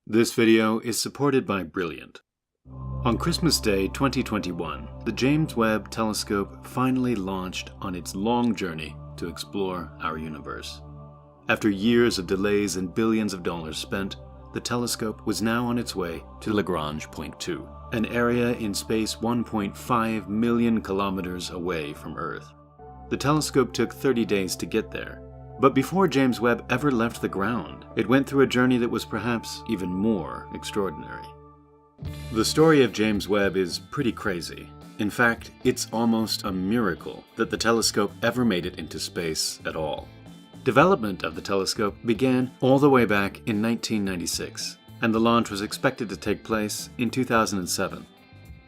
This video is supported by Brilliant. On Christmas Day 2021, the James Webb telescope finally launched on its long journey to explore our universe. After years of delays and billions of dollars spent, the telescope was now on its way to Lagrange Point 2, an area in space 1.5 million kilometers away from Earth. The telescope took 30 days to get there. But before James Webb ever left the ground, it went through a journey that was perhaps even more extraordinary. The story of James Webb is pretty crazy. In fact, it's almost a miracle that the telescope ever made it into space at all. Development of the telescope began all the way back in 1996, and the launch was expected to take place in 2007.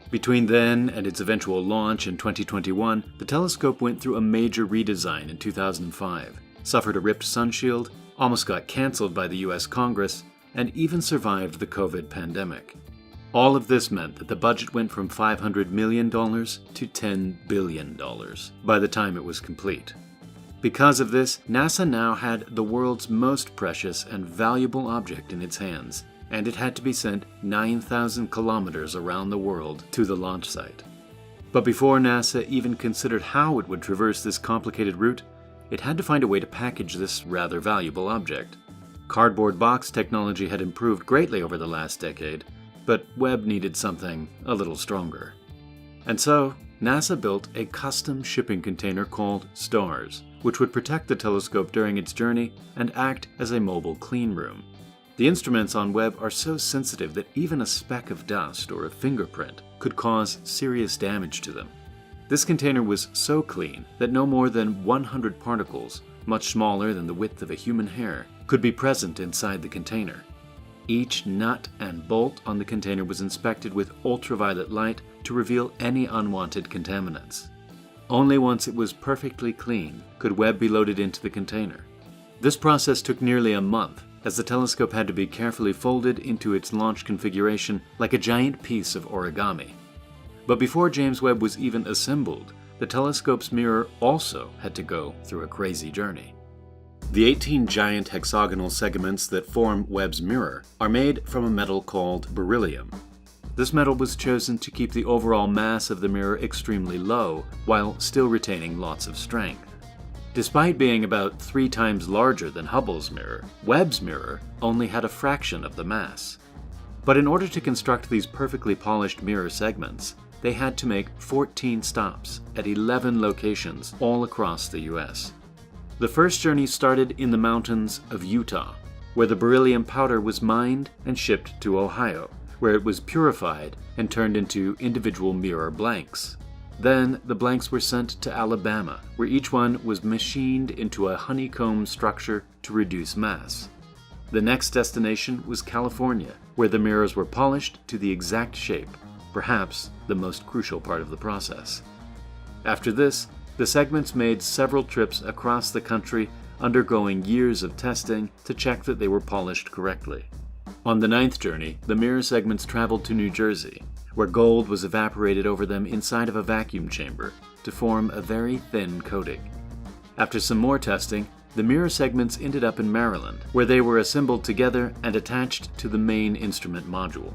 Between then and its eventual launch in 2021, the telescope went through a major redesign in 2005. Suffered a ripped sunshield, almost got cancelled by the US Congress, and even survived the COVID pandemic. All of this meant that the budget went from $500 million to $10 billion by the time it was complete. Because of this, NASA now had the world's most precious and valuable object in its hands, and it had to be sent 9,000 kilometers around the world to the launch site. But before NASA even considered how it would traverse this complicated route, it had to find a way to package this rather valuable object. Cardboard box technology had improved greatly over the last decade, but Webb needed something a little stronger. And so, NASA built a custom shipping container called STARS, which would protect the telescope during its journey and act as a mobile clean room. The instruments on Webb are so sensitive that even a speck of dust or a fingerprint could cause serious damage to them. This container was so clean that no more than 100 particles, much smaller than the width of a human hair, could be present inside the container. Each nut and bolt on the container was inspected with ultraviolet light to reveal any unwanted contaminants. Only once it was perfectly clean could Webb be loaded into the container. This process took nearly a month, as the telescope had to be carefully folded into its launch configuration like a giant piece of origami. But before James Webb was even assembled, the telescope's mirror also had to go through a crazy journey. The 18 giant hexagonal segments that form Webb's mirror are made from a metal called beryllium. This metal was chosen to keep the overall mass of the mirror extremely low, while still retaining lots of strength. Despite being about 3 times larger than Hubble's mirror, Webb's mirror only had a fraction of the mass. But in order to construct these perfectly polished mirror segments, they had to make 14 stops at 11 locations all across the US. The first journey started in the mountains of Utah, where the beryllium powder was mined and shipped to Ohio, where it was purified and turned into individual mirror blanks. Then the blanks were sent to Alabama, where each one was machined into a honeycomb structure to reduce mass. The next destination was California, where the mirrors were polished to the exact shape, perhaps the most crucial part of the process. After this, the segments made several trips across the country, undergoing years of testing to check that they were polished correctly. On the 9th journey, the mirror segments traveled to New Jersey, where gold was evaporated over them inside of a vacuum chamber to form a very thin coating. After some more testing, the mirror segments ended up in Maryland, where they were assembled together and attached to the main instrument module.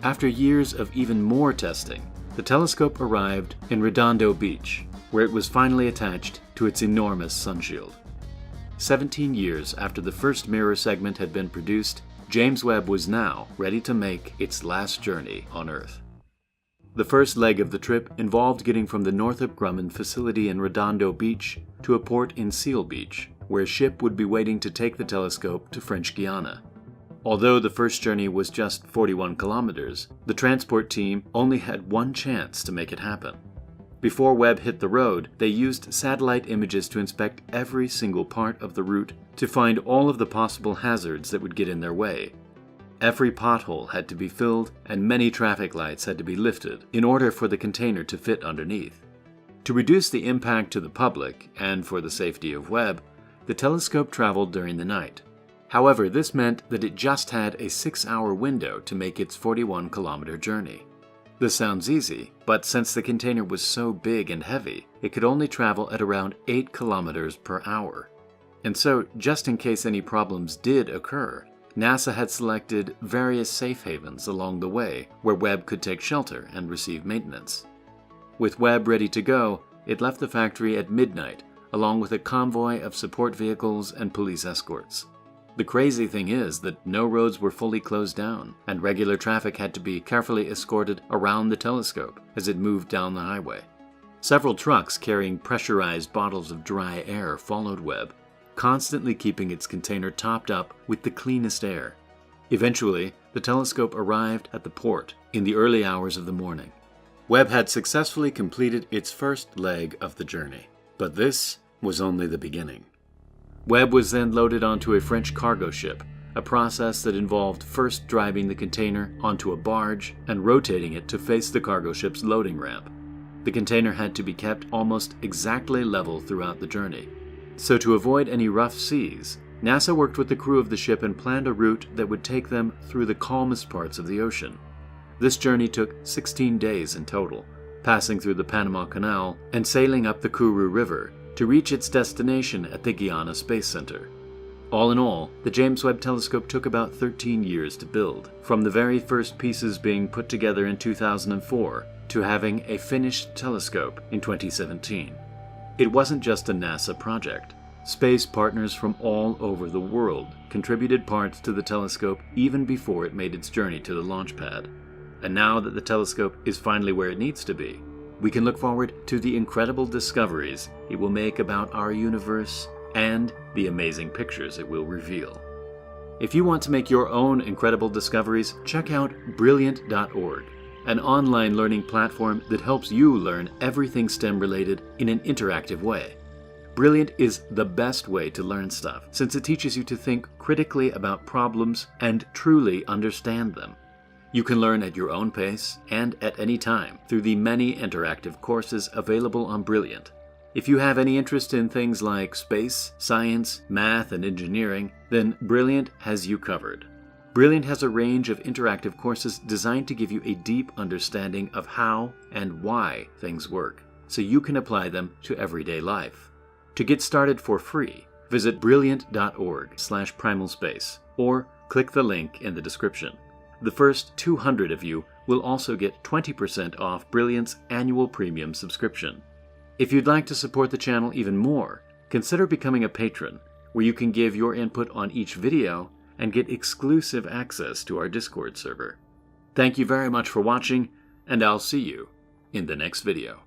After years of even more testing, the telescope arrived in Redondo Beach, where it was finally attached to its enormous sunshield. 17 years after the first mirror segment had been produced, James Webb was now ready to make its last journey on Earth. The first leg of the trip involved getting from the Northrop Grumman facility in Redondo Beach to a port in Seal Beach, where a ship would be waiting to take the telescope to French Guiana. Although the first journey was just 41 kilometers, the transport team only had one chance to make it happen. Before Webb hit the road, they used satellite images to inspect every single part of the route to find all of the possible hazards that would get in their way. Every pothole had to be filled, and many traffic lights had to be lifted in order for the container to fit underneath. To reduce the impact to the public, and for the safety of Webb, the telescope traveled during the night. However, this meant that it just had a 6-hour window to make its 41-kilometer journey. This sounds easy, but since the container was so big and heavy, it could only travel at around 8 kilometers per hour. And so, just in case any problems did occur, NASA had selected various safe havens along the way where Webb could take shelter and receive maintenance. With Webb ready to go, it left the factory at midnight, along with a convoy of support vehicles and police escorts. The crazy thing is that no roads were fully closed down, and regular traffic had to be carefully escorted around the telescope as it moved down the highway. Several trucks carrying pressurized bottles of dry air followed Webb, constantly keeping its container topped up with the cleanest air. Eventually, the telescope arrived at the port in the early hours of the morning. Webb had successfully completed its first leg of the journey, but this was only the beginning. Webb was then loaded onto a French cargo ship, a process that involved first driving the container onto a barge and rotating it to face the cargo ship's loading ramp. The container had to be kept almost exactly level throughout the journey. So to avoid any rough seas, NASA worked with the crew of the ship and planned a route that would take them through the calmest parts of the ocean. This journey took 16 days in total, passing through the Panama Canal and sailing up the Kourou River to reach its destination at the Guiana Space Center. All in all, the James Webb Telescope took about 13 years to build, from the very first pieces being put together in 2004 to having a finished telescope in 2017. It wasn't just a NASA project. Space partners from all over the world contributed parts to the telescope even before it made its journey to the launch pad. And now that the telescope is finally where it needs to be, we can look forward to the incredible discoveries it will make about our universe and the amazing pictures it will reveal. If you want to make your own incredible discoveries, check out Brilliant.org, an online learning platform that helps you learn everything STEM related in an interactive way. Brilliant is the best way to learn stuff, since it teaches you to think critically about problems and truly understand them. You can learn at your own pace and at any time through the many interactive courses available on Brilliant. If you have any interest in things like space, science, math, and engineering, then Brilliant has you covered. Brilliant has a range of interactive courses designed to give you a deep understanding of how and why things work, so you can apply them to everyday life. To get started for free, visit brilliant.org/primalspace or click the link in the description. The first 200 of you will also get 20% off Brilliant's annual premium subscription. If you'd like to support the channel even more, consider becoming a patron, where you can give your input on each video and get exclusive access to our Discord server. Thank you very much for watching, and I'll see you in the next video.